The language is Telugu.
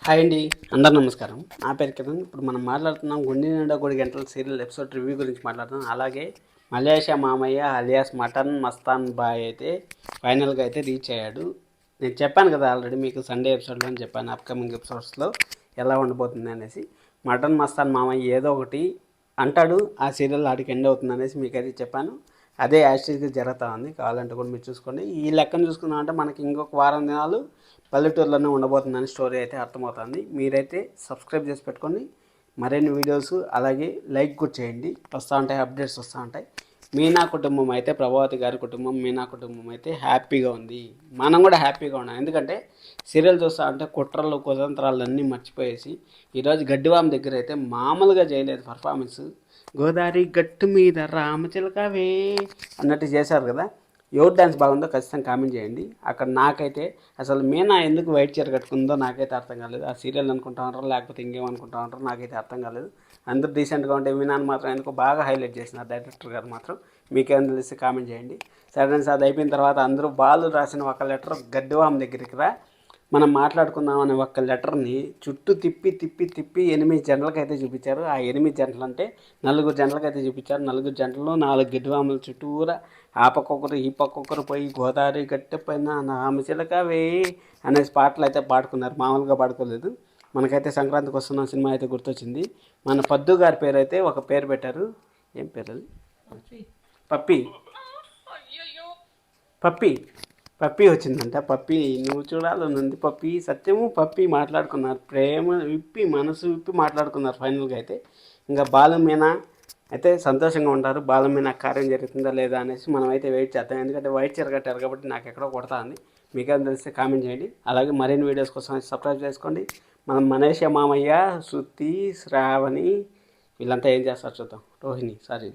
హాయ్ అండి, అందరు నమస్కారం. నా పేరు కిరణ్. ఇప్పుడు మనం మాట్లాడుతున్నాం గుండె నిండా 3 గంటల సీరియల్ ఎపిసోడ్ రివ్యూ గురించి మాట్లాడుతున్నాం. అలాగే మలేషియా మామయ్య అలియాస్ మటన్ మస్తాన్ బాయ్ అయితే ఫైనల్గా అయితే రీచ్ అయ్యాడు. నేను చెప్పాను కదా ఆల్రెడీ మీకు సండే ఎపిసోడ్లో అని చెప్పాను, అప్కమింగ్ ఎపిసోడ్స్లో ఎలా ఉండబోతుంది అనేసి. మటన్ మస్తాన్ మామయ్య ఏదో ఒకటి అంటాడు, ఆ సీరియల్ ఆడికి ఎండ్ అవుతుంది అనేసి మీకైతే చెప్పాను. అదే యాక్చువల్గా జరుగుతూ ఉంది. కావాలంటే కూడా మీరు చూసుకోండి. ఈ లెక్కను చూసుకున్నామంటే మనకి ఇంకొక వారం దినాలు పల్లెటూరులోనే ఉండబోతుందని స్టోరీ అయితే అర్థమవుతుంది. మీరైతే సబ్స్క్రైబ్ చేసి పెట్టుకోండి. మరిన్ని వీడియోస్ అలాగే లైక్ కూడా చేయండి. వస్తూ ఉంటాయి, అప్డేట్స్ వస్తూ ఉంటాయి. మీనా కుటుంబం అయితే, ప్రభావతి గారి కుటుంబం, మీనా కుటుంబం అయితే హ్యాపీగా ఉంది. మనం కూడా హ్యాపీగా ఉన్నాం. ఎందుకంటే సీరియల్ చూస్తూ ఉంటే కుట్రలు కుతంత్రాలు అన్నీ మర్చిపోయేసి ఈరోజు గడ్డివామ దగ్గర అయితే మామూలుగా చేయలేదు పర్ఫార్మెన్స్. గోదావరి గట్టు మీద రామచిలకవే అన్నట్టు చేశారు కదా. ఎవరు డ్యాన్స్ బాగుందో ఖచ్చితంగా కామెంట్ చేయండి. అక్కడ నాకైతే అసలు మీనా ఎందుకు వైట్ చీర కట్టుకుందో నాకైతే అర్థం కాలేదు. ఆ సీరియల్ అనుకుంటా ఉంటారు, లేకపోతే ఇంకేమనుకుంటా ఉంటారు, నాకైతే అర్థం కాలేదు. అందరూ డీసెంట్గా ఉంటే మీనాని మాత్రం ఎందుకో బాగా హైలైట్ చేసినారు డైరెక్టర్ గారు మాత్రం. మీకేమైనా తెలిస్తే కామెంట్ చేయండి. సరే సార్, అది అయిపోయిన తర్వాత అందరూ బాలు రాసిన ఒక లెటర్ గడ్డివామ దగ్గరికి రా, మనం మాట్లాడుకుందాం అనే ఒక్క లెటర్ని చుట్టూ తిప్పి తిప్పి తిప్పి 8 జంటలకు అయితే చూపించారు. ఆ 8 జంటలు అంటే 4 జంటలకు అయితే చూపించారు. 4 జంటలు 4 గిడ్డివాములు చుట్టూరా ఆ పక్కొక్కరు ఈ పక్కొక్కరు పోయి గోదావరి గట్టె పైన నామచిలకవే అనేసి పాటలు అయితే పాడుకున్నారు. మామూలుగా పాడుకోలేదు. మనకైతే సంక్రాంతికి వస్తున్న సినిమా అయితే గుర్తొచ్చింది. మన పద్దు గారి పేరు అయితే ఒక పేరు పెట్టారు. ఏం పేరు అది? పప్పి. పప్పి పప్పి వచ్చిందంట. పప్పి నువ్వు చూడాలనుంది. పప్పి సత్యము పప్పి మాట్లాడుకున్నారు. ప్రేమ విప్పి మనసు విప్పి మాట్లాడుకున్నారు. ఫైనల్గా అయితే ఇంకా బాలు మీనా అయితే సంతోషంగా ఉంటారు. బాలు మీనా కార్యం జరుగుతుందా లేదా అనేసి మనం అయితే వెయిట్ చేద్దాం. ఎందుకంటే వైట్ చీర కట్టారు కాబట్టి నాకు ఎక్కడో కొడతా ఉంది. మీకేం తెలిస్తే కామెంట్ చేయండి. అలాగే మరిన్ని వీడియోస్ కోసం సబ్స్క్రైబ్ చేసుకోండి. మనం మలేషియా మామయ్య, శృతి, శ్రావణి వీళ్ళంతా ఏం చేస్తారు చూద్దాం. రోహిణి సారీ